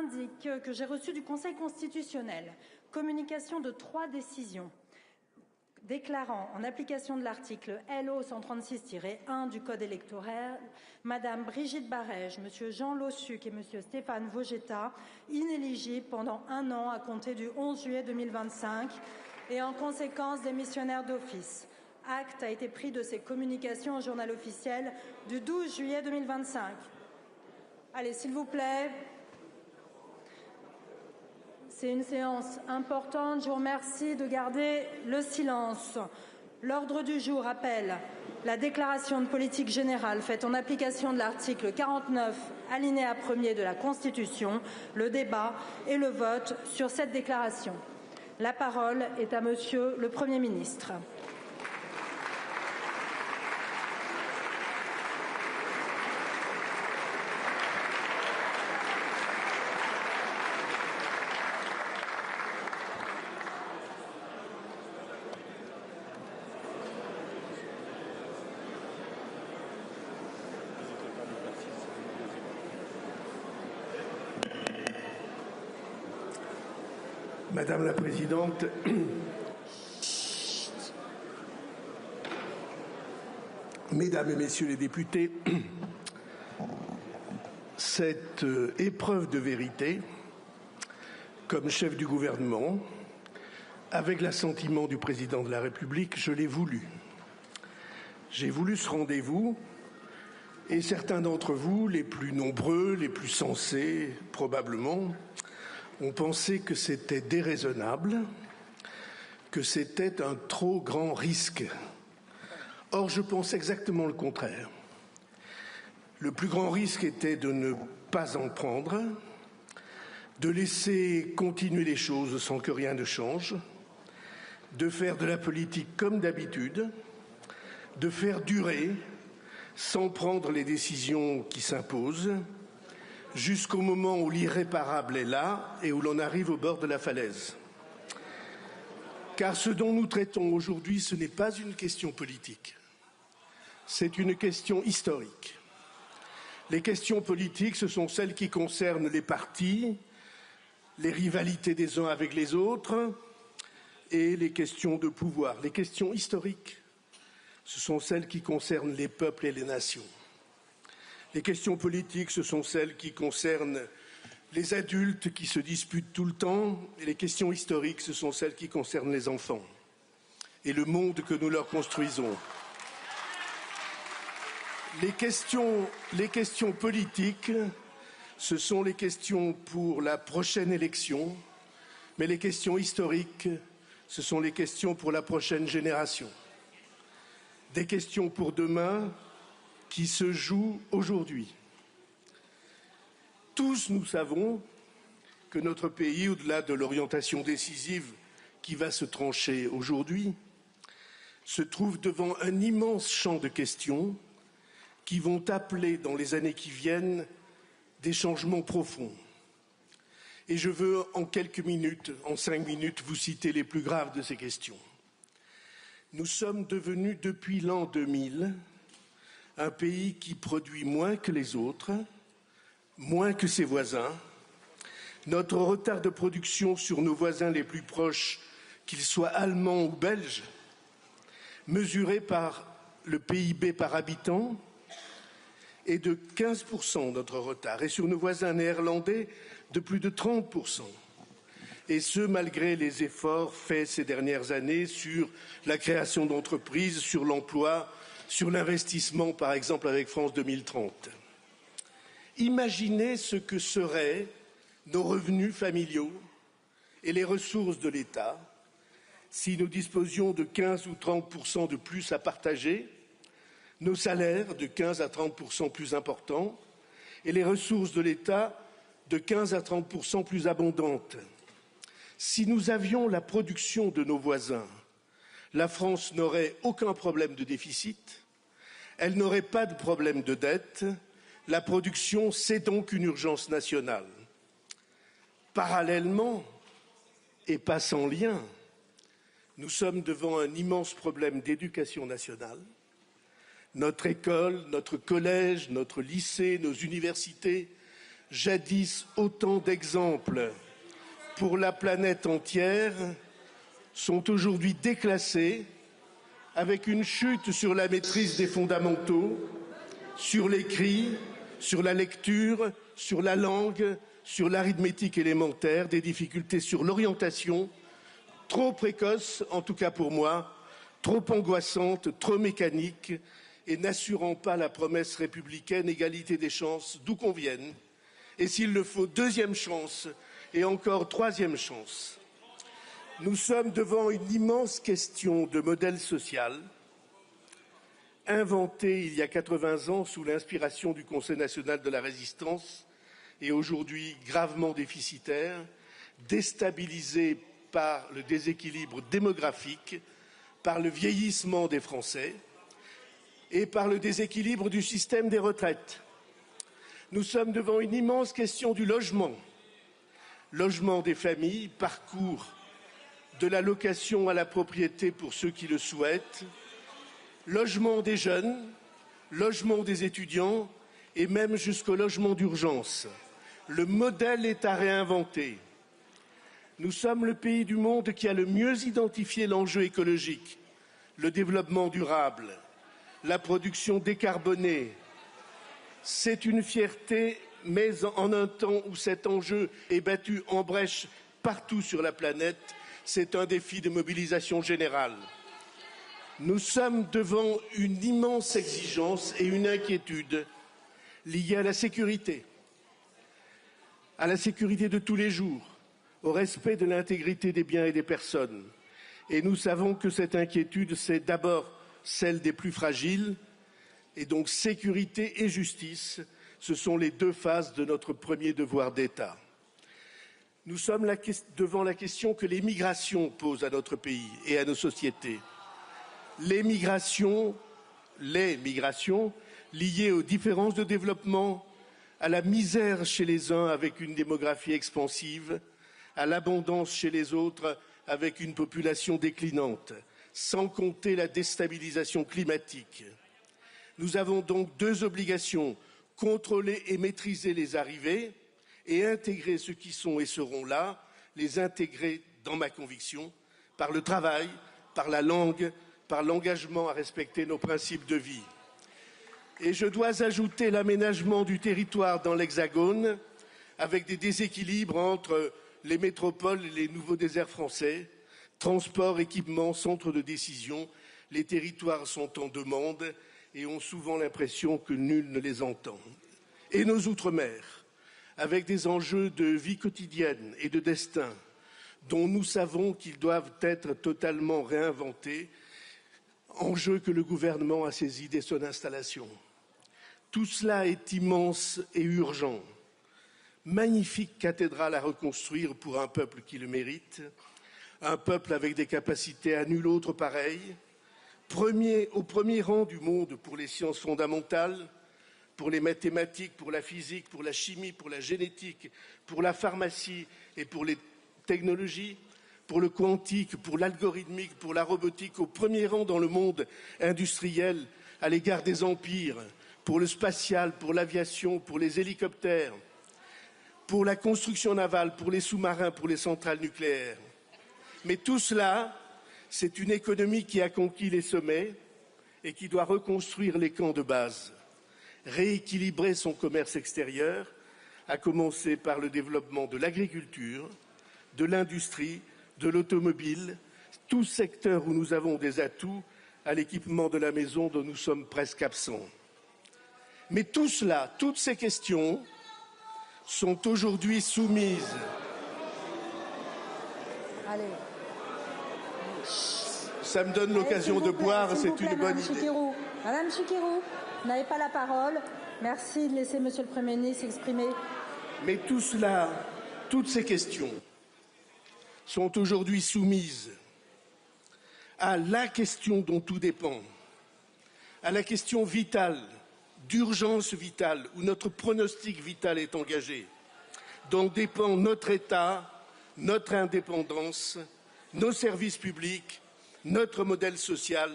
indique que j'ai reçu du Conseil constitutionnel communication de 3 décisions déclarant, en application de l'article LO 136-1 du Code électoral, Madame Brigitte Barège, Monsieur Jean Lossuc et Monsieur Stéphane Vogetta inéligibles pendant 1 an à compter du 11 juillet 2025 et en conséquence démissionnaires d'office. Acte a été pris de ces communications au journal officiel du 12 juillet 2025. Allez, s'il vous plaît. C'est une séance importante. Je vous remercie de garder le silence. L'ordre du jour appelle la déclaration de politique générale faite en application de l'article 49, alinéa 1er de la Constitution, le débat et le vote sur cette déclaration. La parole est à Monsieur le Premier ministre. Madame la Présidente, Mesdames et Messieurs les députés, cette épreuve de vérité, comme chef du gouvernement, avec l'assentiment du Président de la République, je l'ai voulu. J'ai voulu ce rendez-vous et certains d'entre vous, les plus nombreux, les plus sensés probablement, ont pensé que c'était déraisonnable, que c'était un trop grand risque. Or, je pense exactement le contraire. Le plus grand risque était de ne pas en prendre, de laisser continuer les choses sans que rien ne change, de faire de la politique comme d'habitude, de faire durer sans prendre les décisions qui s'imposent, jusqu'au moment où l'irréparable est là et où l'on arrive au bord de la falaise. Car ce dont nous traitons aujourd'hui, ce n'est pas une question politique, c'est une question historique. Les questions politiques, ce sont celles qui concernent les partis, les rivalités des uns avec les autres et les questions de pouvoir. Les questions historiques, ce sont celles qui concernent les peuples et les nations. Les questions politiques, ce sont celles qui concernent les adultes qui se disputent tout le temps, et les questions historiques, ce sont celles qui concernent les enfants et le monde que nous leur construisons. Les questions politiques, ce sont les questions pour la prochaine élection, mais les questions historiques, ce sont les questions pour la prochaine génération. Des questions pour demain qui se joue aujourd'hui. Tous nous savons que notre pays, au-delà de l'orientation décisive qui va se trancher aujourd'hui, se trouve devant un immense champ de questions qui vont appeler dans les années qui viennent des changements profonds. Et je veux en quelques minutes, en 5 minutes, vous citer les plus graves de ces questions. Nous sommes devenus depuis l'an 2000 un pays qui produit moins que les autres, moins que ses voisins. Notre retard de production sur nos voisins les plus proches, qu'ils soient allemands ou belges, mesuré par le PIB par habitant, est de 15% notre retard, et sur nos voisins néerlandais de plus de 30%. Et ce, malgré les efforts faits ces dernières années sur la création d'entreprises, sur l'emploi, sur l'investissement, par exemple, avec France 2030. Imaginez ce que seraient nos revenus familiaux et les ressources de l'État si nous disposions de 15 ou 30% de plus à partager, nos salaires de 15 à 30% plus importants et les ressources de l'État de 15 à 30% plus abondantes. Si nous avions la production de nos voisins, la France n'aurait aucun problème de déficit, elle n'aurait pas de problème de dette. La production, c'est donc une urgence nationale. Parallèlement, et pas sans lien, nous sommes devant un immense problème d'éducation nationale. Notre école, notre collège, notre lycée, nos universités jadis autant d'exemples pour la planète entière, sont aujourd'hui déclassés avec une chute sur la maîtrise des fondamentaux, sur l'écrit, sur la lecture, sur la langue, sur l'arithmétique élémentaire, des difficultés sur l'orientation, trop précoces, en tout cas pour moi, trop angoissantes, trop mécaniques et n'assurant pas la promesse républicaine, égalité des chances, d'où qu'on vienne, et s'il le faut, deuxième chance et encore troisième chance. Nous sommes devant une immense question de modèle social, inventée il y a 80 ans sous l'inspiration du Conseil national de la résistance et aujourd'hui gravement déficitaire, déstabilisée par le déséquilibre démographique, par le vieillissement des Français et par le déséquilibre du système des retraites. Nous sommes devant une immense question du logement. Logement des familles, parcours de la location à la propriété pour ceux qui le souhaitent, logement des jeunes, logement des étudiants et même jusqu'au logement d'urgence. Le modèle est à réinventer. Nous sommes le pays du monde qui a le mieux identifié l'enjeu écologique, le développement durable, la production décarbonée. C'est une fierté, mais en un temps où cet enjeu est battu en brèche partout sur la planète, c'est un défi de mobilisation générale. Nous sommes devant une immense exigence et une inquiétude liées à la sécurité de tous les jours, au respect de l'intégrité des biens et des personnes. Et nous savons que cette inquiétude, c'est d'abord celle des plus fragiles, et donc sécurité et justice, ce sont les deux faces de notre premier devoir d'État. Nous sommes devant la question que les migrations posent à notre pays et à nos sociétés. Les migrations liées aux différences de développement, à la misère chez les uns avec une démographie expansive, à l'abondance chez les autres avec une population déclinante, sans compter la déstabilisation climatique. Nous avons donc deux obligations, contrôler et maîtriser les arrivées et intégrer ceux qui sont et seront là, les intégrer dans ma conviction, par le travail, par la langue, par l'engagement à respecter nos principes de vie. Et je dois ajouter l'aménagement du territoire dans l'Hexagone, avec des déséquilibres entre les métropoles et les nouveaux déserts français, transport, équipement, centres de décision. Les territoires sont en demande et ont souvent l'impression que nul ne les entend. Et nos outre-mer, avec des enjeux de vie quotidienne et de destin, dont nous savons qu'ils doivent être totalement réinventés, enjeux que le gouvernement a saisis dès son installation. Tout cela est immense et urgent. Magnifique cathédrale à reconstruire pour un peuple qui le mérite, un peuple avec des capacités à nul autre pareil, au premier rang du monde pour les sciences fondamentales, pour les mathématiques, pour la physique, pour la chimie, pour la génétique, pour la pharmacie et pour les technologies, pour le quantique, pour l'algorithmique, pour la robotique, au premier rang dans le monde industriel à l'égard des empires, pour le spatial, pour l'aviation, pour les hélicoptères, pour la construction navale, pour les sous-marins, pour les centrales nucléaires. Mais tout cela, c'est une économie qui a conquis les sommets et qui doit reconstruire les camps de base, rééquilibrer son commerce extérieur, à commencer par le développement de l'agriculture, de l'industrie, de l'automobile, tout secteur où nous avons des atouts à l'équipement de la maison dont nous sommes presque absents. Mais tout cela, toutes ces questions sont aujourd'hui soumises. Allez. Ça me donne l'occasion de boire, c'est une bonne idée. Madame Chikirou, vous n'avez pas la parole. Merci de laisser Monsieur le Premier ministre s'exprimer. Mais tout cela, toutes ces questions sont aujourd'hui soumises à la question dont tout dépend, à la question vitale, d'urgence vitale, où notre pronostic vital est engagé, dont dépend notre État, notre indépendance, nos services publics, notre modèle social.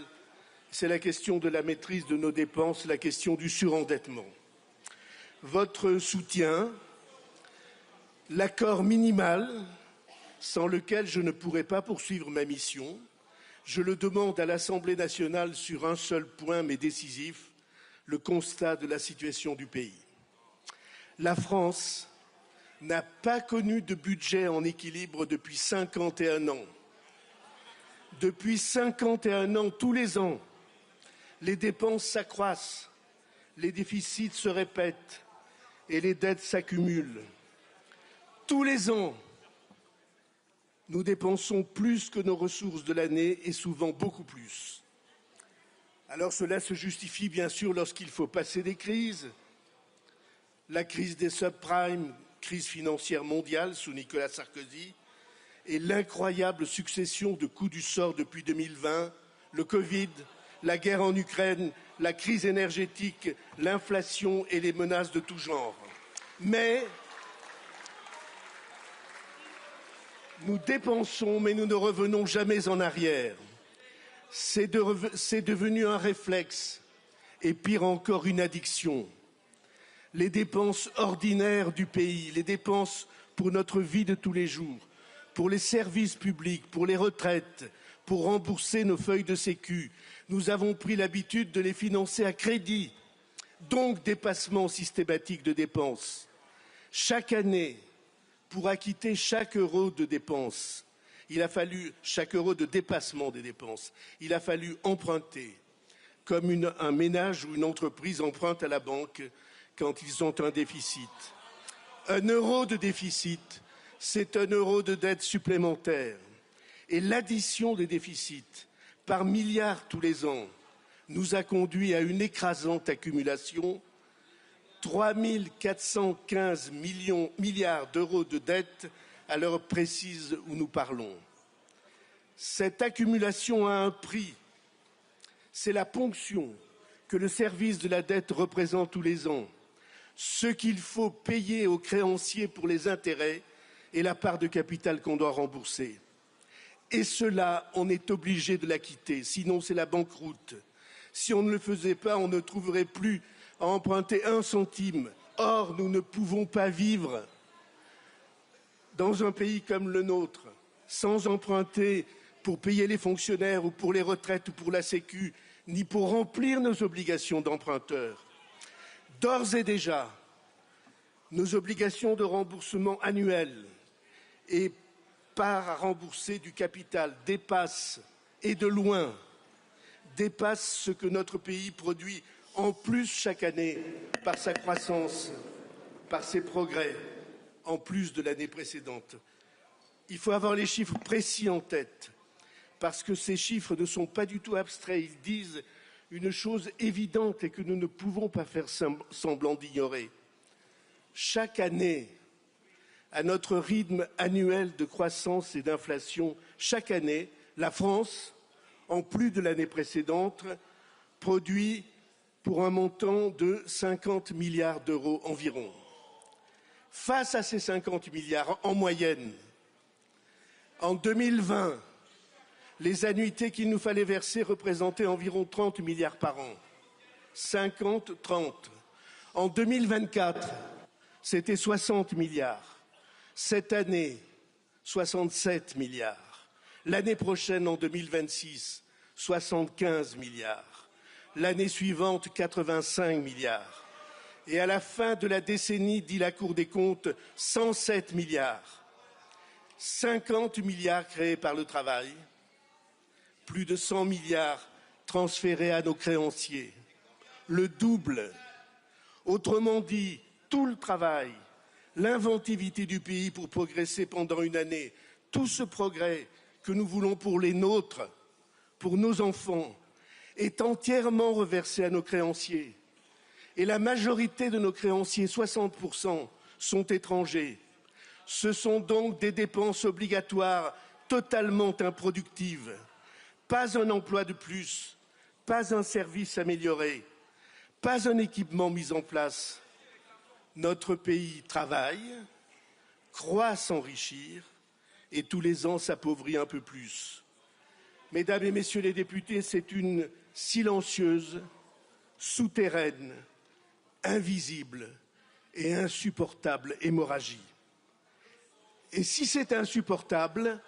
C'est la question de la maîtrise de nos dépenses, la question du surendettement. Votre soutien l'accord minimal sans lequel je ne pourrai pas poursuivre ma mission. Je le demande à l'Assemblée nationale sur un seul point, mais décisif, le constat de la situation du pays. La France n'a pas connu de budget en équilibre depuis 51 ans. Depuis 51 ans, tous les ans, les dépenses s'accroissent, les déficits se répètent et les dettes s'accumulent. Tous les ans, nous dépensons plus que nos ressources de l'année et souvent beaucoup plus. Alors cela se justifie bien sûr lorsqu'il faut passer des crises. La crise des subprimes, crise financière mondiale sous Nicolas Sarkozy, et l'incroyable succession de coups du sort depuis 2020, le Covid, la guerre en Ukraine, la crise énergétique, l'inflation et les menaces de tout genre. Mais nous dépensons, mais nous ne revenons jamais en arrière. C'est devenu un réflexe et pire encore une addiction. Les dépenses ordinaires du pays, les dépenses pour notre vie de tous les jours, pour les services publics, pour les retraites, pour rembourser nos feuilles de sécu, nous avons pris l'habitude de les financer à crédit, donc dépassement systématique de dépenses. Chaque année, pour acquitter chaque euro de dépenses, chaque euro de dépassement des dépenses, il a fallu emprunter, comme un ménage ou une entreprise emprunte à la banque quand ils ont un déficit. Un euro de déficit, c'est un euro de dette supplémentaire. Et l'addition des déficits par milliards tous les ans nous a conduit à une écrasante accumulation, 3 415 milliards d'euros de dettes à l'heure précise où nous parlons. Cette accumulation a un prix, c'est la ponction que le service de la dette représente tous les ans, ce qu'il faut payer aux créanciers pour les intérêts et la part de capital qu'on doit rembourser. Et cela, on est obligé de l'acquitter, sinon c'est la banqueroute. Si on ne le faisait pas, on ne trouverait plus à emprunter 1 centime. Or, nous ne pouvons pas vivre dans un pays comme le nôtre sans emprunter pour payer les fonctionnaires ou pour les retraites ou pour la Sécu, ni pour remplir nos obligations d'emprunteurs. D'ores et déjà, nos obligations de remboursement annuelles et part à rembourser du capital dépassent, et de loin, dépassent ce que notre pays produit en plus chaque année par sa croissance, par ses progrès, en plus de l'année précédente. Il faut avoir les chiffres précis en tête, parce que ces chiffres ne sont pas du tout abstraits. Ils disent une chose évidente et que nous ne pouvons pas faire semblant d'ignorer. Chaque année, à notre rythme annuel de croissance et d'inflation, chaque année, la France, en plus de l'année précédente, produit pour un montant de 50 milliards d'euros environ. Face à ces 50 milliards, en moyenne, en 2020, les annuités qu'il nous fallait verser représentaient environ 30 milliards par an. 50, 30. En 2024, c'était 60 milliards. Cette année, 67 milliards. L'année prochaine, en 2026, 75 milliards. L'année suivante, 85 milliards. Et à la fin de la décennie, dit la Cour des comptes, 107 milliards. 50 milliards créés par le travail, plus de 100 milliards transférés à nos créanciers. Le double. Autrement dit, tout le travail, l'inventivité du pays pour progresser pendant une année, tout ce progrès que nous voulons pour les nôtres, pour nos enfants, est entièrement reversé à nos créanciers. Et la majorité de nos créanciers, 60%, sont étrangers. Ce sont donc des dépenses obligatoires totalement improductives. Pas un emploi de plus, pas un service amélioré, pas un équipement mis en place. Notre pays travaille, croit s'enrichir et tous les ans s'appauvrit un peu plus. Mesdames et messieurs les députés, c'est une silencieuse, souterraine, invisible et insupportable hémorragie. Et si c'est insupportable,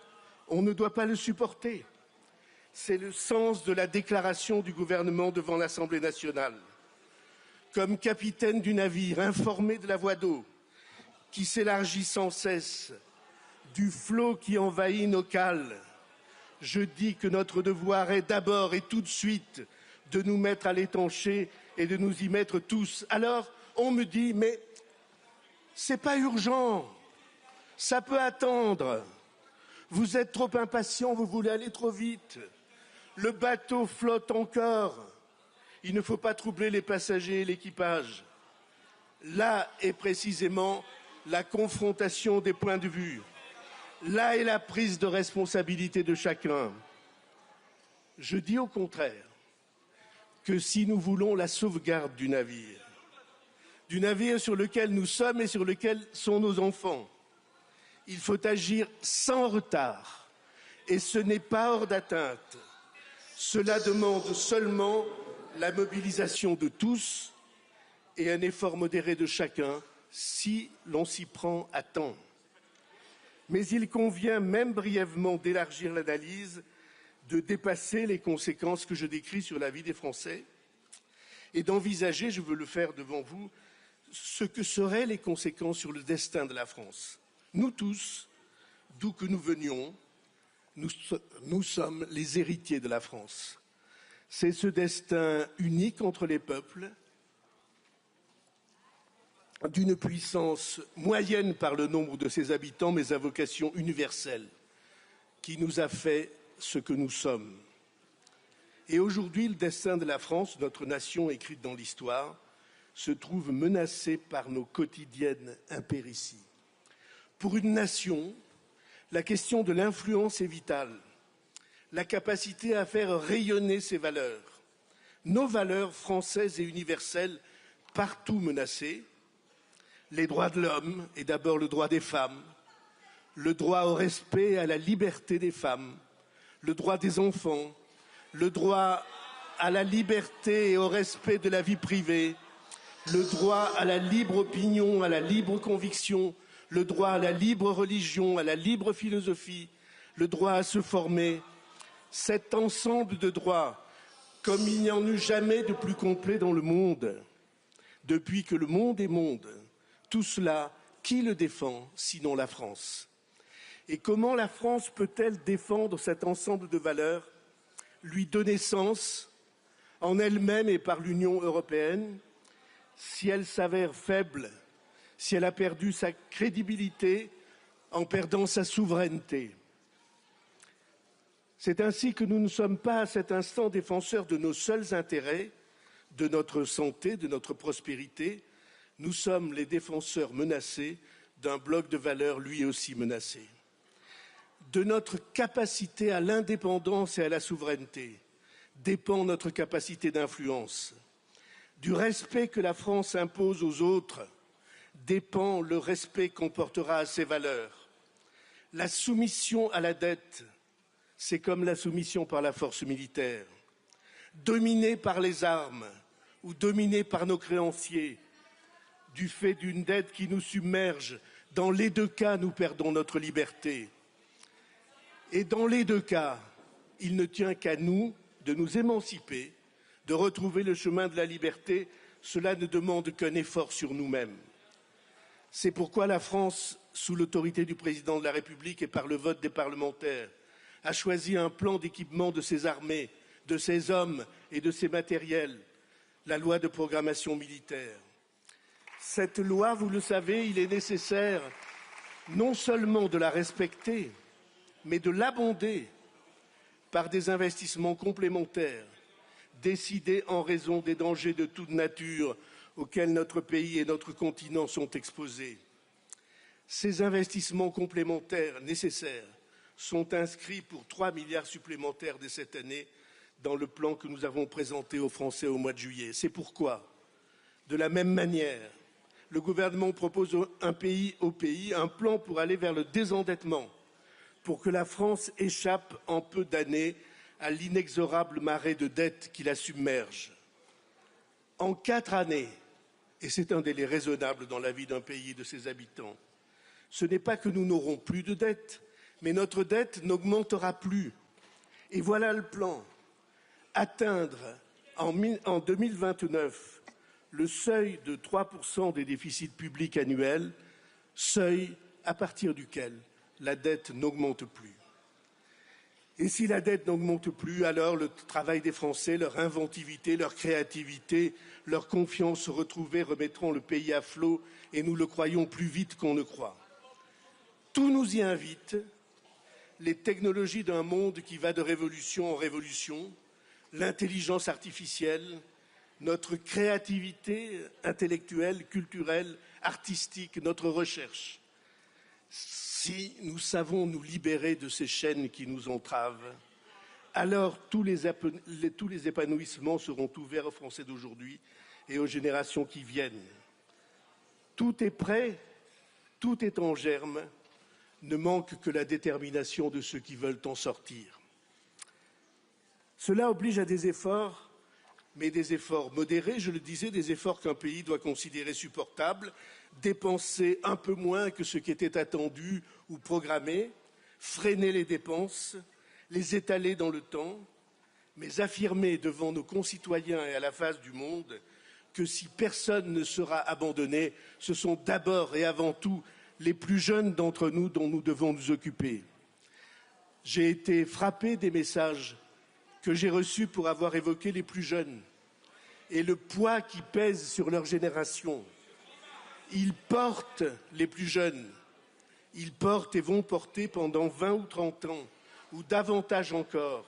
on ne doit pas le supporter. C'est le sens de la déclaration du gouvernement devant l'Assemblée nationale. Comme capitaine du navire, informé de la voie d'eau, qui s'élargit sans cesse, du flot qui envahit nos cales, je dis que notre devoir est d'abord et tout de suite de nous mettre à l'étancher et de nous y mettre tous. Alors, on me dit, mais c'est pas urgent, ça peut attendre. Vous êtes trop impatient, vous voulez aller trop vite. Le bateau flotte encore. Il ne faut pas troubler les passagers et l'équipage. Là est précisément la confrontation des points de vue. Là est la prise de responsabilité de chacun. Je dis au contraire que si nous voulons la sauvegarde du navire sur lequel nous sommes et sur lequel sont nos enfants, il faut agir sans retard. Et ce n'est pas hors d'atteinte. Cela demande seulement la mobilisation de tous et un effort modéré de chacun si l'on s'y prend à temps. Mais il convient même brièvement d'élargir l'analyse, de dépasser les conséquences que je décris sur la vie des Français et d'envisager, je veux le faire devant vous, ce que seraient les conséquences sur le destin de la France. Nous tous, d'où que nous venions, nous sommes les héritiers de la France. C'est ce destin unique entre les peuples, d'une puissance moyenne par le nombre de ses habitants, mais à vocation universelle, qui nous a fait ce que nous sommes. Et aujourd'hui, le destin de la France, notre nation écrite dans l'histoire, se trouve menacé par nos quotidiennes impérities. Pour une nation, la question de l'influence est vitale, la capacité à faire rayonner ses valeurs, nos valeurs françaises et universelles partout menacées, les droits de l'homme et d'abord le droit des femmes, le droit au respect et à la liberté des femmes, le droit des enfants, le droit à la liberté et au respect de la vie privée, le droit à la libre opinion, à la libre conviction, le droit à la libre religion, à la libre philosophie, le droit à se former. Cet ensemble de droits, comme il n'y en eut jamais de plus complet dans le monde, depuis que le monde est monde, tout cela, qui le défend, sinon la France? Et comment la France peut-elle défendre cet ensemble de valeurs, lui donner sens en elle-même et par l'Union européenne, si elle s'avère faible, si elle a perdu sa crédibilité en perdant sa souveraineté? C'est ainsi que nous ne sommes pas à cet instant défenseurs de nos seuls intérêts, de notre santé, de notre prospérité. Nous sommes les défenseurs menacés d'un bloc de valeurs lui aussi menacé. De notre capacité à l'indépendance et à la souveraineté dépend notre capacité d'influence. Du respect que la France impose aux autres dépend le respect qu'on portera à ses valeurs. La soumission à la dette, c'est comme la soumission par la force militaire. Dominée par les armes ou dominée par nos créanciers, du fait d'une dette qui nous submerge, dans les deux cas, nous perdons notre liberté. Et dans les deux cas, il ne tient qu'à nous de nous émanciper, de retrouver le chemin de la liberté. Cela ne demande qu'un effort sur nous-mêmes. C'est pourquoi la France, sous l'autorité du président de la République et par le vote des parlementaires, a choisi un plan d'équipement de ses armées, de ses hommes et de ses matériels, la loi de programmation militaire. Cette loi, vous le savez, il est nécessaire non seulement de la respecter, mais de l'abonder par des investissements complémentaires décidés en raison des dangers de toute nature auxquels notre pays et notre continent sont exposés. Ces investissements complémentaires nécessaires sont inscrits pour 3 milliards supplémentaires dès cette année dans le plan que nous avons présenté aux Français au mois de juillet. C'est pourquoi, de la même manière, le gouvernement propose un pays au pays un plan pour aller vers le désendettement, pour que la France échappe en peu d'années à l'inexorable marée de dettes qui la submerge. En 4 années, et c'est un délai raisonnable dans la vie d'un pays et de ses habitants, Ce n'est pas que nous n'aurons plus de dette, mais notre dette n'augmentera plus. Et voilà le plan. Atteindre en 2029 le seuil de 3% des déficits publics annuels, seuil à partir duquel la dette n'augmente plus. Et si la dette n'augmente plus, alors le travail des Français, leur inventivité, leur créativité, leur confiance retrouvée remettront le pays à flot et nous le croyons plus vite qu'on ne croit. Tout nous y invite, les technologies d'un monde qui va de révolution en révolution, l'intelligence artificielle, notre créativité intellectuelle, culturelle, artistique, notre recherche. Si nous savons nous libérer de ces chaînes qui nous entravent, alors tous les épanouissements seront ouverts aux Français d'aujourd'hui et aux générations qui viennent. Tout est prêt, tout est en germe, ne manque que la détermination de ceux qui veulent en sortir. Cela oblige à des efforts, mais des efforts modérés, je le disais, des efforts qu'un pays doit considérer supportables, dépenser un peu moins que ce qui était attendu ou programmé, freiner les dépenses, les étaler dans le temps, mais affirmer devant nos concitoyens et à la face du monde que si personne ne sera abandonné, ce sont d'abord et avant tout les plus jeunes d'entre nous dont nous devons nous occuper. J'ai été frappé des messages que j'ai reçus pour avoir évoqué les plus jeunes et le poids qui pèse sur leur génération. Ils portent, les plus jeunes, ils portent et vont porter pendant 20 ou 30 ans, ou davantage encore,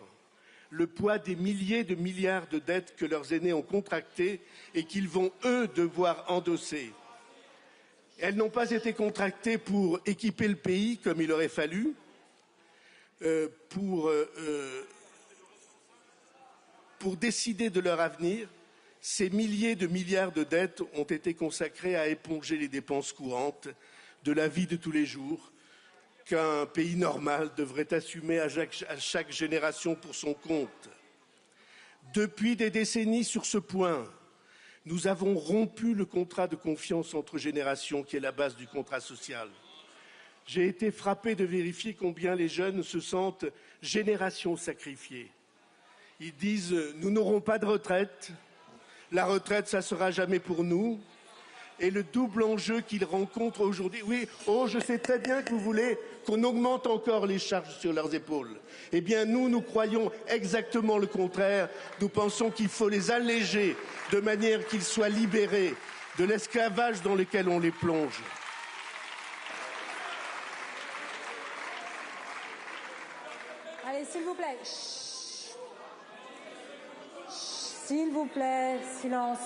le poids des milliers de milliards de dettes que leurs aînés ont contractées et qu'ils vont, eux, devoir endosser. Elles n'ont pas été contractées pour équiper le pays comme il aurait fallu, pour décider de leur avenir. Ces milliers de milliards de dettes ont été consacrés à éponger les dépenses courantes de la vie de tous les jours qu'un pays normal devrait assumer à chaque génération pour son compte. Depuis des décennies sur ce point, nous avons rompu le contrat de confiance entre générations qui est la base du contrat social. J'ai été frappé de vérifier combien les jeunes se sentent génération sacrifiée. Ils disent « nous n'aurons pas de retraite ». La retraite, ça sera jamais pour nous. Et le double enjeu qu'ils rencontrent aujourd'hui, oui, je sais très bien que vous voulez qu'on augmente encore les charges sur leurs épaules. Eh bien, nous croyons exactement le contraire. Nous pensons qu'il faut les alléger de manière qu'ils soient libérés de l'esclavage dans lequel on les plonge. Allez, s'il vous plaît. S'il vous plaît, silence.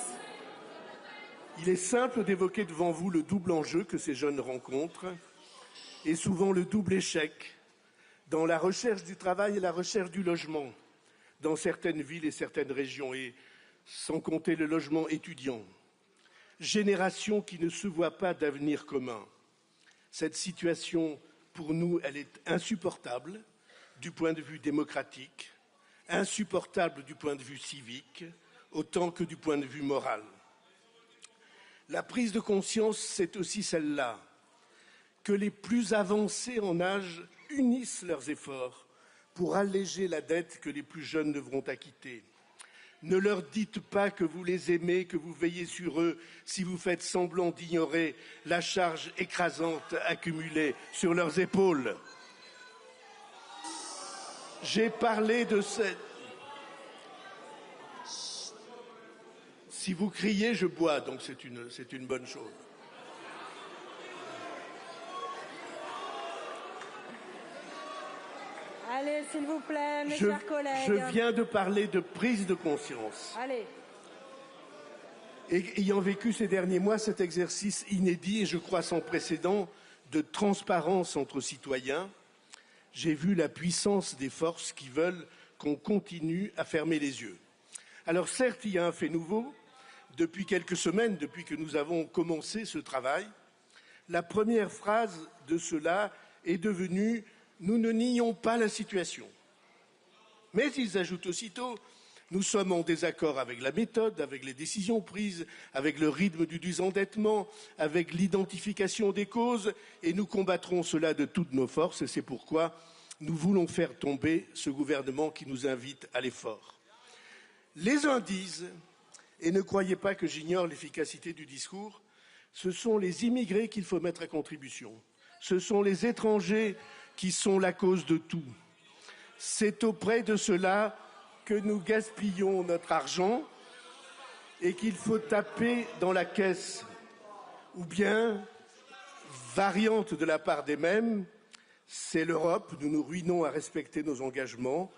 Il est simple d'évoquer devant vous le double enjeu que ces jeunes rencontrent et souvent le double échec dans la recherche du travail et la recherche du logement dans certaines villes et certaines régions, et sans compter le logement étudiant. Génération qui ne se voit pas d'avenir commun. Cette situation, pour nous, elle est insupportable du point de vue démocratique, insupportable du point de vue civique, autant que du point de vue moral. La prise de conscience, c'est aussi celle-là, que les plus avancés en âge unissent leurs efforts pour alléger la dette que les plus jeunes devront acquitter. Ne leur dites pas que vous les aimez, que vous veillez sur eux, si vous faites semblant d'ignorer la charge écrasante accumulée sur leurs épaules. J'ai parlé de cette... Si vous criez, je bois, donc c'est une bonne chose. Allez, s'il vous plaît, mes chers collègues. Je viens de parler de prise de conscience. Allez. Et ayant vécu ces derniers mois cet exercice inédit et je crois sans précédent de transparence entre citoyens, j'ai vu la puissance des forces qui veulent qu'on continue à fermer les yeux. Alors certes, il y a un fait nouveau. Depuis quelques semaines, depuis que nous avons commencé ce travail, la première phrase de cela est devenue « Nous ne nions pas la situation ». Mais ils ajoutent aussitôt Nous sommes en désaccord avec la méthode, avec les décisions prises, avec le rythme du désendettement, avec l'identification des causes, et nous combattrons cela de toutes nos forces, et c'est pourquoi nous voulons faire tomber ce gouvernement qui nous invite à l'effort. Les uns disent, et ne croyez pas que j'ignore l'efficacité du discours, ce sont les immigrés qu'il faut mettre à contribution. Ce sont les étrangers qui sont la cause de tout. C'est auprès de cela que nous gaspillons notre argent et qu'il faut taper dans la caisse. Ou bien, variante de la part des mêmes, c'est l'Europe, nous nous ruinons à respecter nos engagements.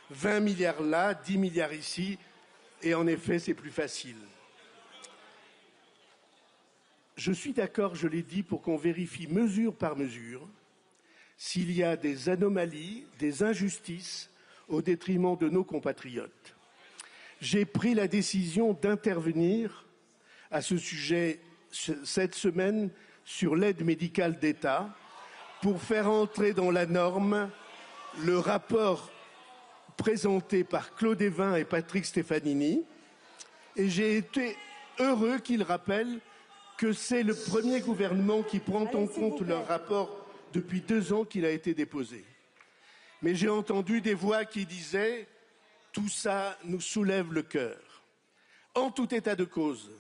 20 milliards là, 10 milliards ici, et en effet, c'est plus facile. Je suis d'accord, je l'ai dit, pour qu'on vérifie mesure par mesure s'il y a des anomalies, des injustices au détriment de nos compatriotes. J'ai pris la décision d'intervenir à ce sujet cette semaine sur l'aide médicale d'État pour faire entrer dans la norme le rapport présenté par Claude Évin et Patrick Stefanini. Et j'ai été heureux qu'ils rappellent que c'est le premier gouvernement qui prend en compte leur rapport depuis 2 ans qu'il a été déposé. Mais j'ai entendu des voix qui disaient « tout ça nous soulève le cœur ». En tout état de cause,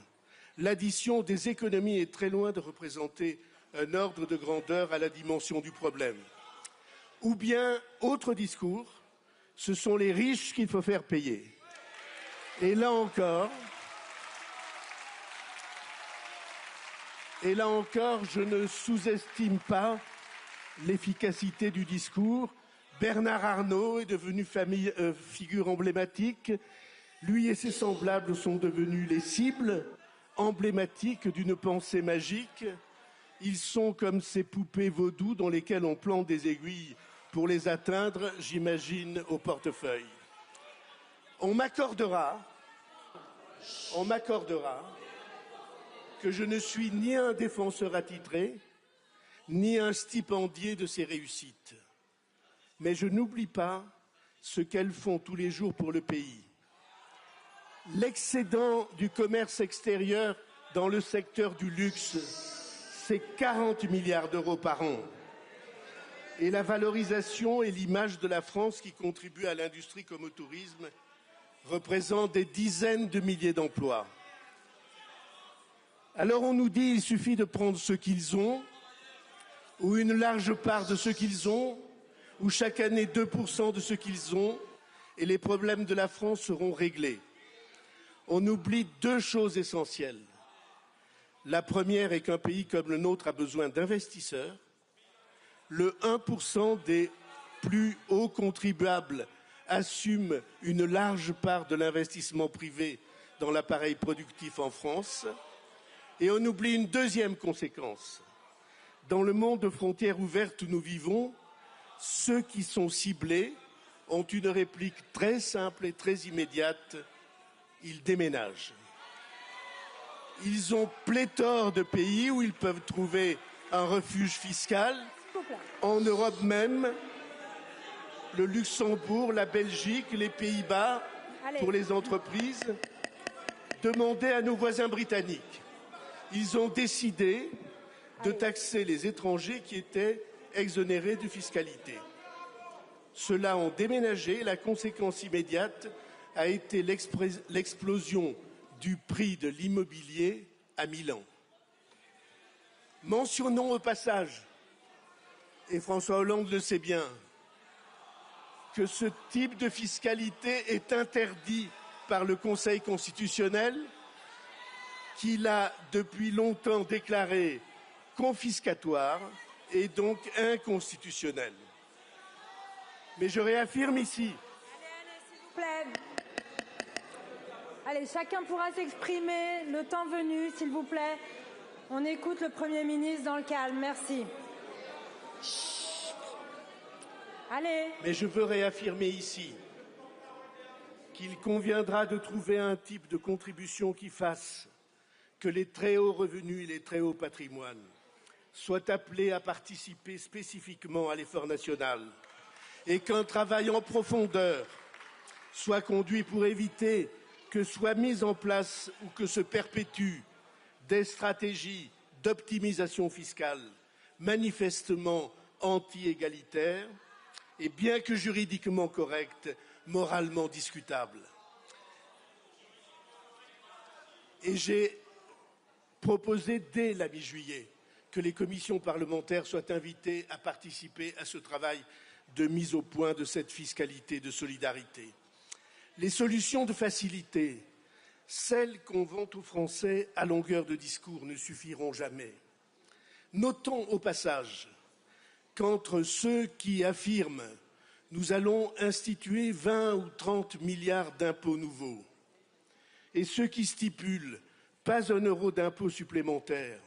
l'addition des économies est très loin de représenter un ordre de grandeur à la dimension du problème. Ou bien, autre discours, ce sont les riches qu'il faut faire payer. Et là encore, je ne sous-estime pas l'efficacité du discours. Bernard Arnault est devenu figure emblématique. Lui et ses semblables sont devenus les cibles emblématiques d'une pensée magique. Ils sont comme ces poupées vaudou dans lesquelles on plante des aiguilles pour les atteindre, j'imagine, au portefeuille. On m'accordera que je ne suis ni un défenseur attitré, ni un stipendié de ces réussites. Mais je n'oublie pas ce qu'elles font tous les jours pour le pays. L'excédent du commerce extérieur dans le secteur du luxe, c'est 40 milliards d'euros par an. Et la valorisation et l'image de la France qui contribue à l'industrie comme au tourisme représentent des dizaines de milliers d'emplois. Alors on nous dit qu'il suffit de prendre ce qu'ils ont, ou une large part de ce qu'ils ont, ou chaque année 2% de ce qu'ils ont, et les problèmes de la France seront réglés. On oublie 2 choses essentielles. La première est qu'un pays comme le nôtre a besoin d'investisseurs. Le 1% des plus hauts contribuables assume une large part de l'investissement privé dans l'appareil productif en France. Et on oublie une deuxième conséquence. Dans le monde de frontières ouvertes où nous vivons, ceux qui sont ciblés ont une réplique très simple et très immédiate. Ils déménagent. Ils ont pléthore de pays où ils peuvent trouver un refuge fiscal. En Europe même, le Luxembourg, la Belgique, les Pays-Bas, pour les entreprises, demandaient à nos voisins britanniques. Ils ont décidé de taxer les étrangers qui étaient exonérés de fiscalité. Ceux-là ont déménagé. La conséquence immédiate a été l'explosion du prix de l'immobilier à Milan. Mentionnons au passage, et François Hollande le sait bien, que ce type de fiscalité est interdit par le Conseil constitutionnel, qu'il a depuis longtemps déclaré confiscatoire et donc inconstitutionnel. Mais je réaffirme ici. Allez, s'il vous plaît. Allez, chacun pourra s'exprimer le temps venu, s'il vous plaît. On écoute le Premier ministre dans le calme. Merci. Chut. Allez. Mais je veux réaffirmer ici qu'il conviendra de trouver un type de contribution qui fasse que les très hauts revenus et les très hauts patrimoines soient appelés à participer spécifiquement à l'effort national et qu'un travail en profondeur soit conduit pour éviter que soient mises en place ou que se perpétuent des stratégies d'optimisation fiscale manifestement anti-égalitaires et bien que juridiquement correctes, moralement discutables. Et j'ai proposé dès la mi-juillet que les commissions parlementaires soient invitées à participer à ce travail de mise au point de cette fiscalité de solidarité. Les solutions de facilité, celles qu'on vante aux Français à longueur de discours, ne suffiront jamais. Notons au passage qu'entre ceux qui affirment « nous allons instituer 20 ou 30 milliards d'impôts nouveaux » et ceux qui stipulent « pas un euro d'impôts supplémentaires »,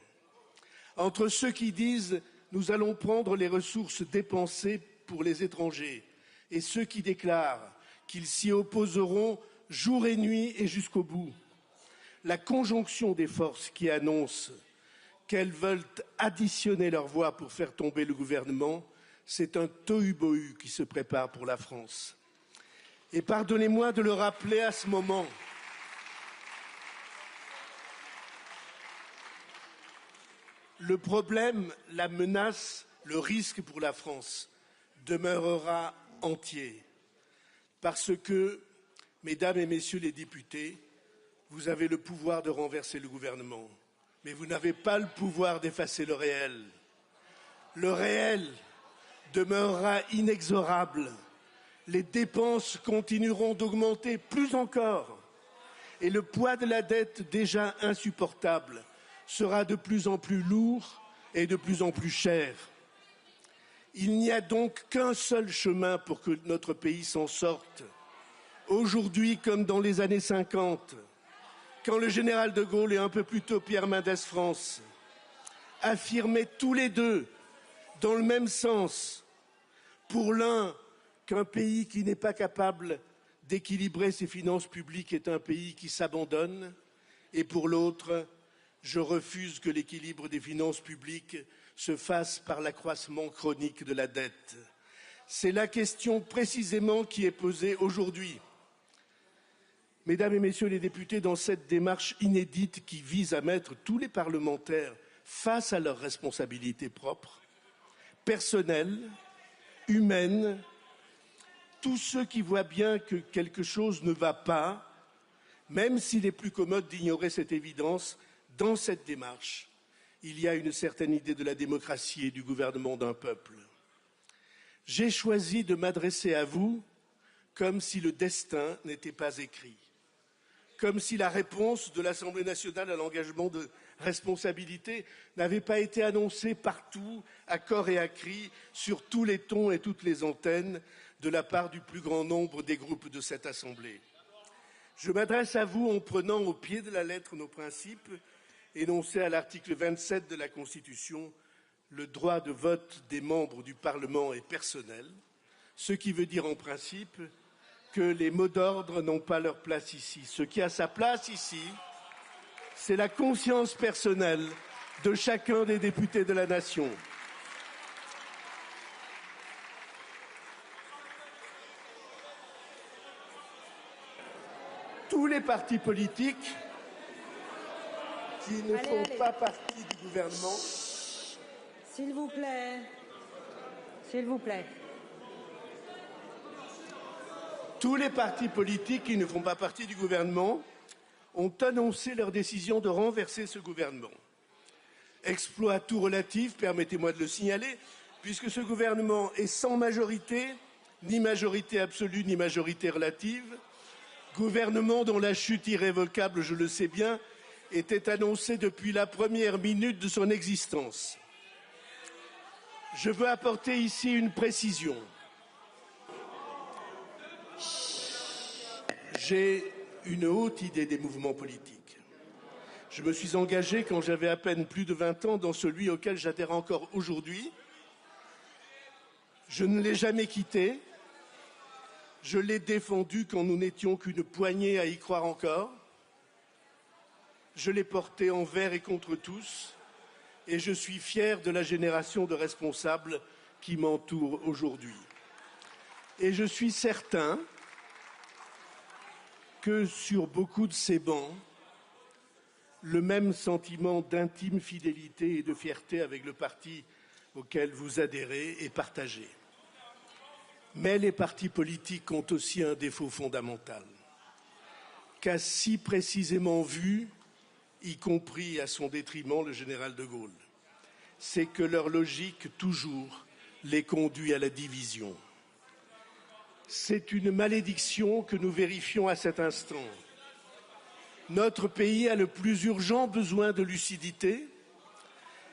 entre ceux qui disent « nous allons prendre les ressources dépensées pour les étrangers » et ceux qui déclarent qu'ils s'y opposeront jour et nuit et jusqu'au bout. La conjonction des forces qui annoncent qu'elles veulent additionner leur voix pour faire tomber le gouvernement, c'est un tohu-bohu qui se prépare pour la France. Et pardonnez-moi de le rappeler à ce moment, le problème, la menace, le risque pour la France demeurera entier. Parce que, mesdames et messieurs les députés, vous avez le pouvoir de renverser le gouvernement, mais vous n'avez pas le pouvoir d'effacer le réel. Le réel demeurera inexorable. Les dépenses continueront d'augmenter plus encore. Et le poids de la dette, déjà insupportable, sera de plus en plus lourd et de plus en plus cher. Il n'y a donc qu'un seul chemin pour que notre pays s'en sorte. Aujourd'hui, comme dans les années 50, quand le général de Gaulle et un peu plus tôt Pierre Mendès France affirmaient tous les deux, dans le même sens, pour l'un, qu'un pays qui n'est pas capable d'équilibrer ses finances publiques est un pays qui s'abandonne, et pour l'autre, je refuse que l'équilibre des finances publiques se fasse par l'accroissement chronique de la dette. C'est la question précisément qui est posée aujourd'hui. Mesdames et messieurs les députés, dans cette démarche inédite qui vise à mettre tous les parlementaires face à leurs responsabilités propres, personnelles, humaines, tous ceux qui voient bien que quelque chose ne va pas, même s'il est plus commode d'ignorer cette évidence, dans cette démarche, il y a une certaine idée de la démocratie et du gouvernement d'un peuple. J'ai choisi de m'adresser à vous comme si le destin n'était pas écrit, comme si la réponse de l'Assemblée nationale à l'engagement de responsabilité n'avait pas été annoncée partout, à cor et à cri, sur tous les tons et toutes les antennes, de la part du plus grand nombre des groupes de cette Assemblée. Je m'adresse à vous en prenant au pied de la lettre nos principes énoncés à l'article 27 de la Constitution. Le droit de vote des membres du Parlement est personnel, ce qui veut dire en principe que les mots d'ordre n'ont pas leur place ici. Ce qui a sa place ici, c'est la conscience personnelle de chacun des députés de la nation. Tous les partis politiques qui ne font pas partie du gouvernement. S'il vous plaît. S'il vous plaît. Tous les partis politiques qui ne font pas partie du gouvernement ont annoncé leur décision de renverser ce gouvernement. Exploit tout relatif, permettez-moi de le signaler, puisque ce gouvernement est sans majorité, ni majorité absolue, ni majorité relative, gouvernement dont la chute irrévocable, je le sais bien, était annoncée depuis la première minute de son existence. Je veux apporter ici une précision. J'ai une haute idée des mouvements politiques. Je me suis engagé quand j'avais à peine plus de 20 ans dans celui auquel j'adhère encore aujourd'hui. Je ne l'ai jamais quitté. Je l'ai défendu quand nous n'étions qu'une poignée à y croire encore. Je l'ai porté envers et contre tous. Et je suis fier de la génération de responsables qui m'entourent aujourd'hui. Et je suis certain que sur beaucoup de ces bancs, le même sentiment d'intime fidélité et de fierté avec le parti auquel vous adhérez est partagé. Mais les partis politiques ont aussi un défaut fondamental, qu'a si précisément vu, y compris à son détriment, le général de Gaulle. C'est que leur logique, toujours, les conduit à la division. C'est une malédiction que nous vérifions à cet instant. Notre pays a le plus urgent besoin de lucidité,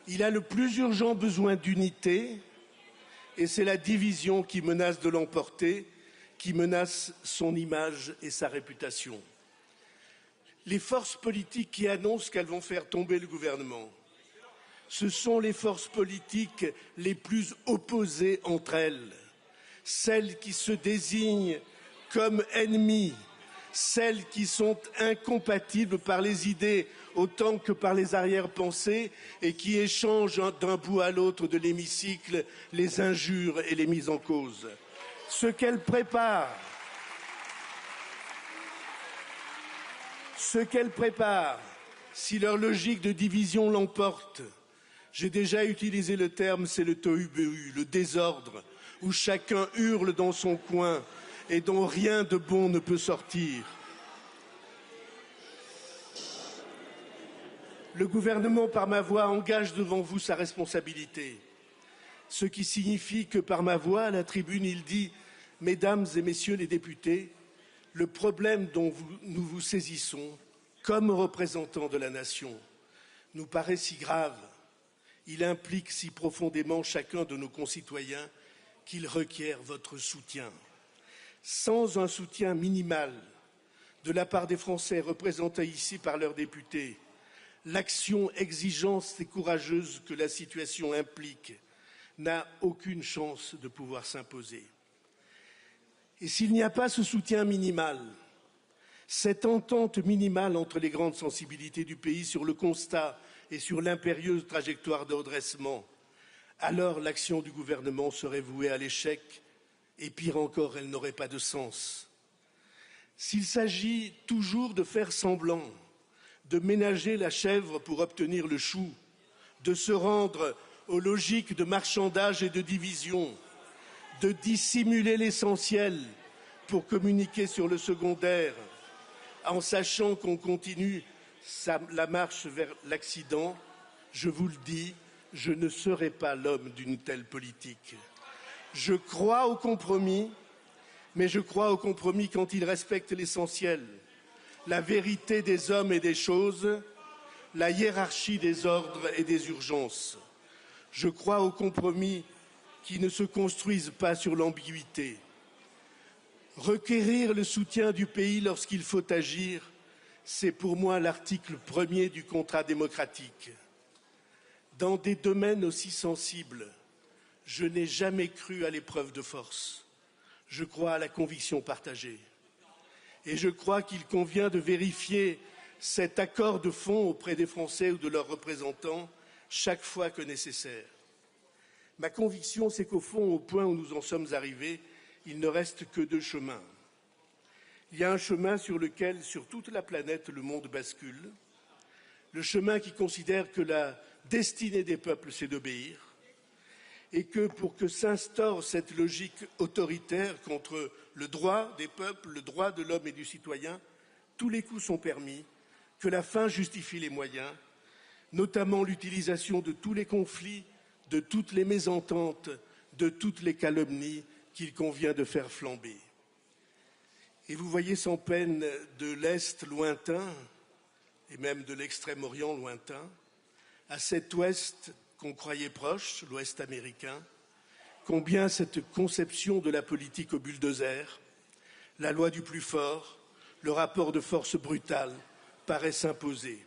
il a le plus urgent besoin d'unité, et c'est la division qui menace de l'emporter, qui menace son image et sa réputation. Les forces politiques qui annoncent qu'elles vont faire tomber le gouvernement, ce sont les forces politiques les plus opposées entre elles, celles qui se désignent comme ennemies, celles qui sont incompatibles par les idées autant que par les arrière-pensées et qui échangent d'un bout à l'autre de l'hémicycle les injures et les mises en cause. Ce qu'elles préparent, si leur logique de division l'emporte, j'ai déjà utilisé le terme, c'est le tohu-bohu, le désordre, où chacun hurle dans son coin et dont rien de bon ne peut sortir. Le gouvernement, par ma voix, engage devant vous sa responsabilité, ce qui signifie que par ma voix, à la tribune, il dit « Mesdames et messieurs les députés, le problème dont nous vous saisissons, comme représentants de la nation, nous paraît si grave, il implique si profondément chacun de nos concitoyens qu'il requiert votre soutien. Sans un soutien minimal de la part des Français représentés ici par leurs députés, l'action exigeante et courageuse que la situation implique n'a aucune chance de pouvoir s'imposer. Et s'il n'y a pas ce soutien minimal, cette entente minimale entre les grandes sensibilités du pays sur le constat et sur l'impérieuse trajectoire de redressement, alors l'action du gouvernement serait vouée à l'échec et pire encore, elle n'aurait pas de sens. S'il s'agit toujours de faire semblant, de ménager la chèvre pour obtenir le chou, de se rendre aux logiques de marchandage et de division, de dissimuler l'essentiel pour communiquer sur le secondaire, en sachant qu'on continue la marche vers l'accident, je vous le dis, je ne serai pas l'homme d'une telle politique. Je crois au compromis, mais je crois au compromis quand il respecte l'essentiel, la vérité des hommes et des choses, la hiérarchie des ordres et des urgences. Je crois au compromis qui ne se construisent pas sur l'ambiguïté. Requérir le soutien du pays lorsqu'il faut agir, c'est pour moi l'article premier du contrat démocratique. Dans des domaines aussi sensibles, je n'ai jamais cru à l'épreuve de force. Je crois à la conviction partagée. Et je crois qu'il convient de vérifier cet accord de fond auprès des Français ou de leurs représentants chaque fois que nécessaire. Ma conviction, c'est qu'au fond, au point où nous en sommes arrivés, il ne reste que deux chemins. Il y a un chemin sur lequel, sur toute la planète, le monde bascule. Le chemin qui considère que la destinée des peuples, c'est d'obéir, et que pour que s'instaure cette logique autoritaire contre le droit des peuples, le droit de l'homme et du citoyen, tous les coups sont permis, que la fin justifie les moyens, notamment l'utilisation de tous les conflits, de toutes les mésententes, de toutes les calomnies qu'il convient de faire flamber. Et vous voyez sans peine de l'Est lointain, et même de l'Extrême-Orient lointain, à cet Ouest qu'on croyait proche, l'Ouest américain, combien cette conception de la politique au bulldozer, la loi du plus fort, le rapport de force brutal, paraît s'imposer,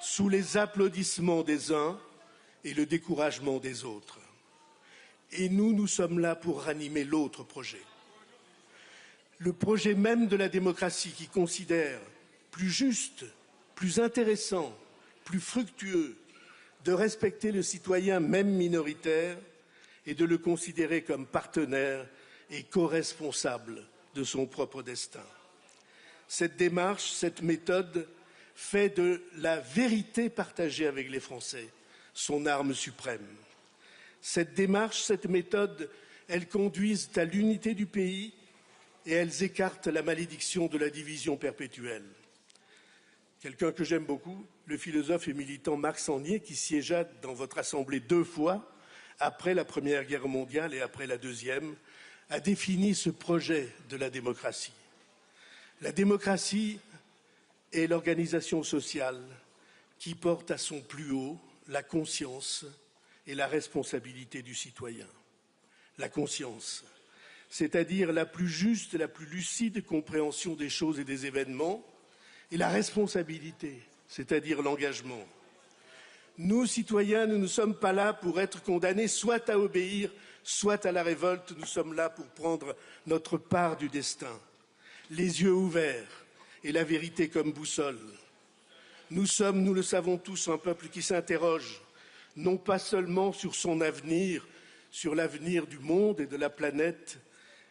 sous les applaudissements des uns et le découragement des autres. Et nous sommes là pour ranimer l'autre projet. Le projet même de la démocratie qui considère plus juste, plus intéressant, plus fructueux de respecter le citoyen même minoritaire et de le considérer comme partenaire et co-responsable de son propre destin. cette démarche, cette méthode fait de la vérité partagée avec les Français son arme suprême. Cette démarche, cette méthode, elles conduisent à l'unité du pays et elles écartent la malédiction de la division perpétuelle. Quelqu'un que j'aime beaucoup, le philosophe et militant Marc Sangnier, qui siégea dans votre Assemblée 2 fois, après la Première Guerre mondiale et après la Deuxième, a défini ce projet de la démocratie. La démocratie est l'organisation sociale qui porte à son plus haut la conscience et la responsabilité du citoyen. La conscience, c'est-à-dire la plus juste et la plus lucide compréhension des choses et des événements, et la responsabilité, c'est-à-dire l'engagement. Nous, citoyens, nous ne sommes pas là pour être condamnés soit à obéir, soit à la révolte. Nous sommes là pour prendre notre part du destin, les yeux ouverts et la vérité comme boussole. Nous sommes, nous le savons tous, un peuple qui s'interroge, non pas seulement sur son avenir, sur l'avenir du monde et de la planète,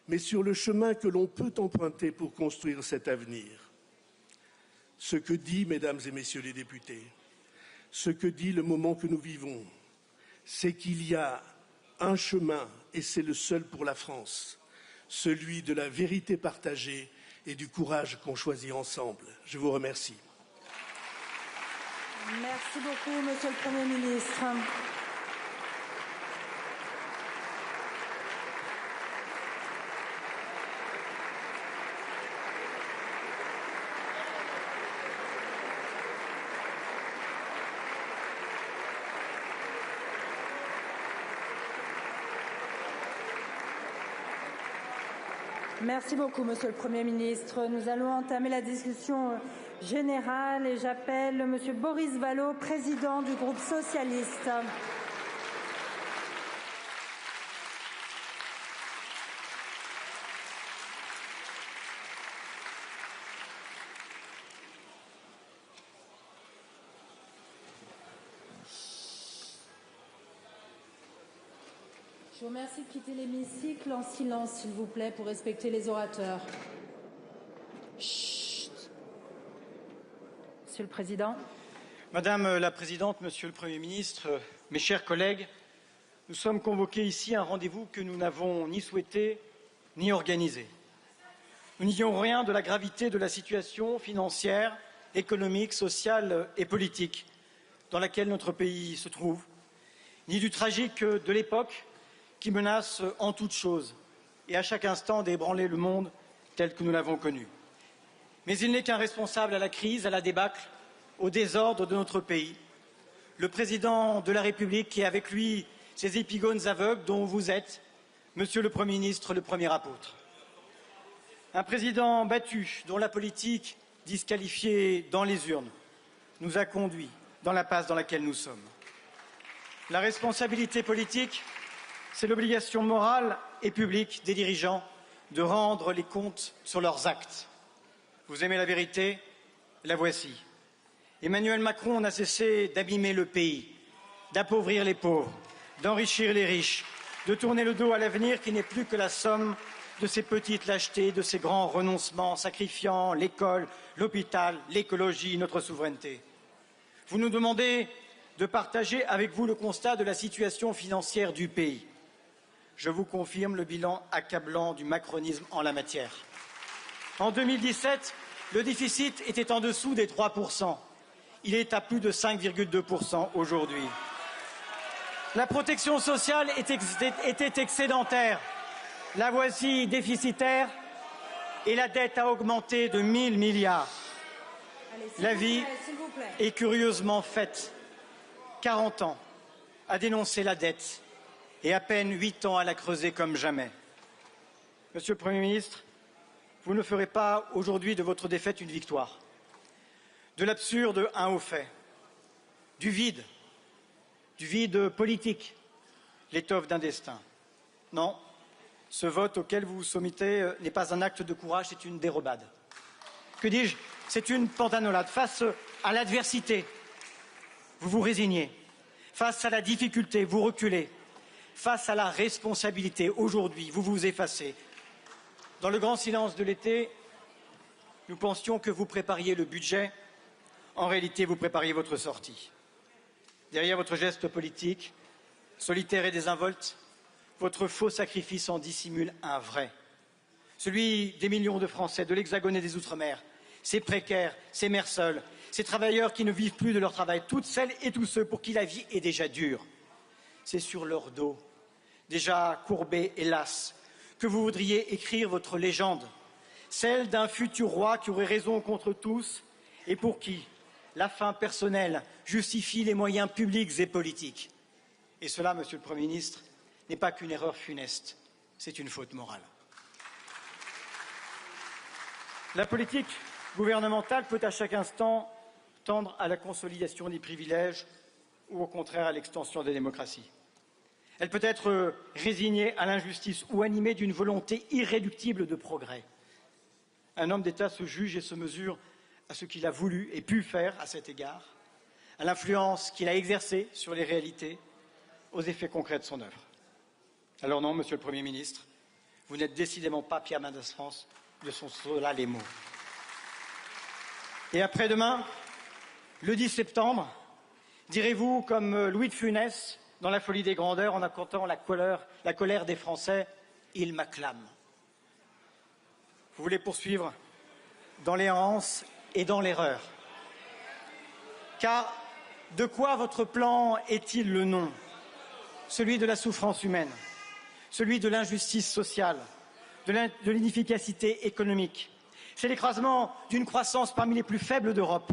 mais sur le chemin que l'on peut emprunter pour construire cet avenir. Ce que dit, mesdames et messieurs les députés, ce que dit le moment que nous vivons, c'est qu'il y a un chemin, et c'est le seul pour la France, celui de la vérité partagée et du courage qu'on choisit ensemble. Je vous remercie. Merci beaucoup, Monsieur le Premier ministre. Merci beaucoup, Monsieur le Premier ministre. Nous allons entamer la discussion générale et j'appelle Monsieur Boris Vallaud, président du groupe socialiste. Je vous remercie de quitter l'hémicycle en silence, s'il vous plaît, pour respecter les orateurs. Chut. Monsieur le Président. Madame la Présidente, Monsieur le Premier ministre, mes chers collègues, nous sommes convoqués ici à un rendez-vous que nous n'avons ni souhaité ni organisé. Nous n'ignorons rien de la gravité de la situation financière, économique, sociale et politique dans laquelle notre pays se trouve, ni du tragique de l'époque qui menace en toute chose et à chaque instant d'ébranler le monde tel que nous l'avons connu. Mais il n'est qu'un responsable à la crise, à la débâcle, au désordre de notre pays. Le président de la République et avec lui ces épigones aveugles dont vous êtes, Monsieur le Premier ministre, le premier apôtre. Un président battu dont la politique, disqualifiée dans les urnes, nous a conduits dans l'impasse dans laquelle nous sommes. La responsabilité politique, c'est l'obligation morale et publique des dirigeants de rendre les comptes sur leurs actes. Vous aimez la vérité? La voici. Emmanuel Macron n'a cessé d'abîmer le pays, d'appauvrir les pauvres, d'enrichir les riches, de tourner le dos à l'avenir qui n'est plus que la somme de ces petites lâchetés, de ces grands renoncements, sacrifiant l'école, l'hôpital, l'écologie, notre souveraineté. Vous nous demandez de partager avec vous le constat de la situation financière du pays. Je vous confirme le bilan accablant du macronisme en la matière. En 2017, le déficit était en dessous des 3%. Il est à plus de 5,2% aujourd'hui. La protection sociale était excédentaire. La voici déficitaire et la dette a augmenté de 1 000 milliards. La vie est curieusement faite. 40 ans à dénoncer la dette et à peine 8 ans à la creuser comme jamais. Monsieur le Premier ministre, vous ne ferez pas aujourd'hui de votre défaite une victoire. De l'absurde, un haut fait. Du vide politique, l'étoffe d'un destin. Non, ce vote auquel vous vous sommitez n'est pas un acte de courage, c'est une dérobade. Que dis-je? C'est une pantanolade. Face à l'adversité, vous vous résignez. Face à la difficulté, vous reculez. Face à la responsabilité, aujourd'hui, vous vous effacez. Dans le grand silence de l'été, nous pensions que vous prépariez le budget. En réalité, vous prépariez votre sortie. Derrière votre geste politique, solitaire et désinvolte, votre faux sacrifice en dissimule un vrai. Celui des millions de Français, de l'Hexagone et des Outre-mer, ces précaires, ces mères seules, ces travailleurs qui ne vivent plus de leur travail, toutes celles et tous ceux pour qui la vie est déjà dure. C'est sur leur dos, déjà courbés, hélas, que vous voudriez écrire votre légende, celle d'un futur roi qui aurait raison contre tous et pour qui la fin personnelle justifie les moyens publics et politiques. Et cela, Monsieur le Premier ministre, n'est pas qu'une erreur funeste, c'est une faute morale. La politique gouvernementale peut à chaque instant tendre à la consolidation des privilèges ou au contraire à l'extension des démocraties. Elle peut être résignée à l'injustice ou animée d'une volonté irréductible de progrès. Un homme d'État se juge et se mesure à ce qu'il a voulu et pu faire à cet égard, à l'influence qu'il a exercée sur les réalités, aux effets concrets de son œuvre. Alors non, Monsieur le Premier ministre, vous n'êtes décidément pas Pierre Mendès France, de sont cela les mots. Et après-demain, le 10 septembre, direz-vous comme Louis de Funès dans La Folie des grandeurs en accomptant la colère des Français, ils m'acclament. Vous voulez poursuivre dans l'errance et dans l'erreur. Car de quoi votre plan est-il le nom? Celui de la souffrance humaine, celui de l'injustice sociale, de l'inefficacité économique. C'est l'écrasement d'une croissance parmi les plus faibles d'Europe.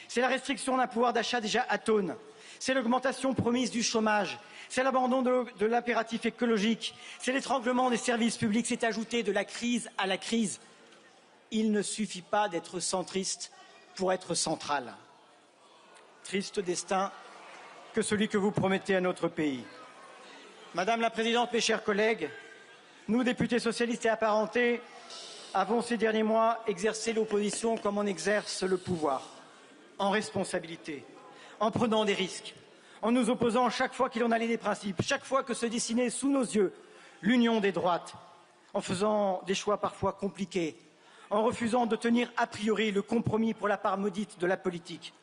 C'est la restriction d'un pouvoir d'achat déjà atone. C'est l'augmentation promise du chômage. C'est l'abandon de l'impératif écologique. C'est l'étranglement des services publics. C'est ajouter de la crise à la crise. Il ne suffit pas d'être centriste pour être central. Triste destin que celui que vous promettez à notre pays. Madame la Présidente, mes chers collègues, nous, députés socialistes et apparentés, avons ces derniers mois exercé l'opposition comme on exerce le pouvoir, en responsabilité, en prenant des risques, en nous opposant chaque fois qu'il en allait des principes, chaque fois que se dessinait sous nos yeux l'union des droites, en faisant des choix parfois compliqués, en refusant de tenir a priori le compromis pour la part maudite de la politique,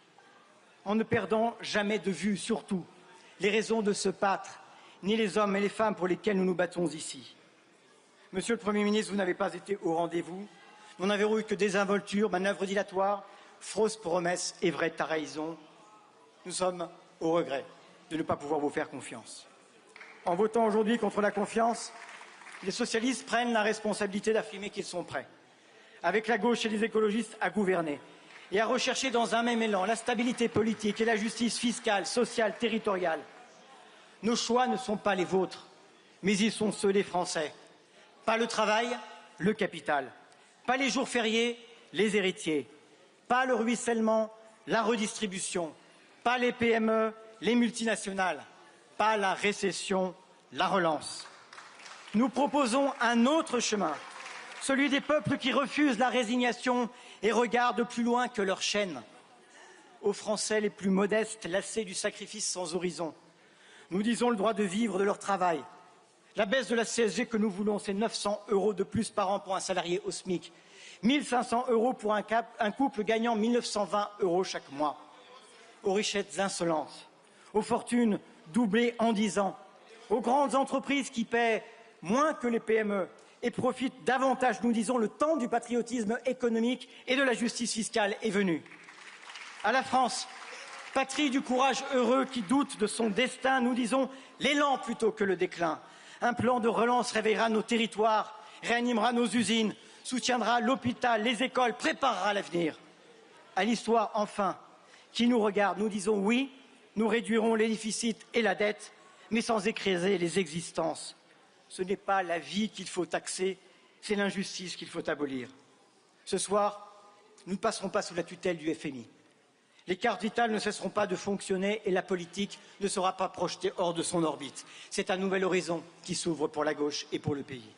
en ne perdant jamais de vue, surtout, les raisons de se battre, ni les hommes et les femmes pour lesquels nous nous battons ici. Monsieur le Premier ministre, vous n'avez pas été au rendez-vous. Nous n'avons eu que désinvolture, manœuvres dilatoires, fausses promesses et vraies trahisons. Nous sommes au regret de ne pas pouvoir vous faire confiance. En votant aujourd'hui contre la confiance, les socialistes prennent la responsabilité d'affirmer qu'ils sont prêts, avec la gauche et les écologistes, à gouverner et à rechercher dans un même élan la stabilité politique et la justice fiscale, sociale, territoriale. Nos choix ne sont pas les vôtres, mais ils sont ceux des Français. Pas le travail, le capital. Pas les jours fériés, les héritiers. Pas le ruissellement, la redistribution. Pas les PME, les multinationales. Pas la récession, la relance. Nous proposons un autre chemin, celui des peuples qui refusent la résignation et regardent plus loin que leur chaîne. Aux Français les plus modestes, lassés du sacrifice sans horizon, nous disons le droit de vivre de leur travail. La baisse de la CSG que nous voulons, c'est 900 € de plus par an pour un salarié au SMIC, 1 500 € pour un couple gagnant 1 920 € chaque mois. Aux richesses insolentes, aux fortunes doublées en 10 ans, aux grandes entreprises qui paient moins que les PME et profitent davantage, nous disons, le temps du patriotisme économique et de la justice fiscale est venu. À la France, patrie du courage heureux qui doute de son destin, nous disons l'élan plutôt que le déclin. Un plan de relance réveillera nos territoires, réanimera nos usines, soutiendra l'hôpital, les écoles, préparera l'avenir. À l'histoire, enfin, qui nous regarde, nous disons oui, nous réduirons les déficits et la dette, mais sans écraser les existences. Ce n'est pas la vie qu'il faut taxer, c'est l'injustice qu'il faut abolir. Ce soir, nous ne passerons pas sous la tutelle du FMI. Les cartes vitales ne cesseront pas de fonctionner et la politique ne sera pas projetée hors de son orbite. C'est un nouvel horizon qui s'ouvre pour la gauche et pour le pays.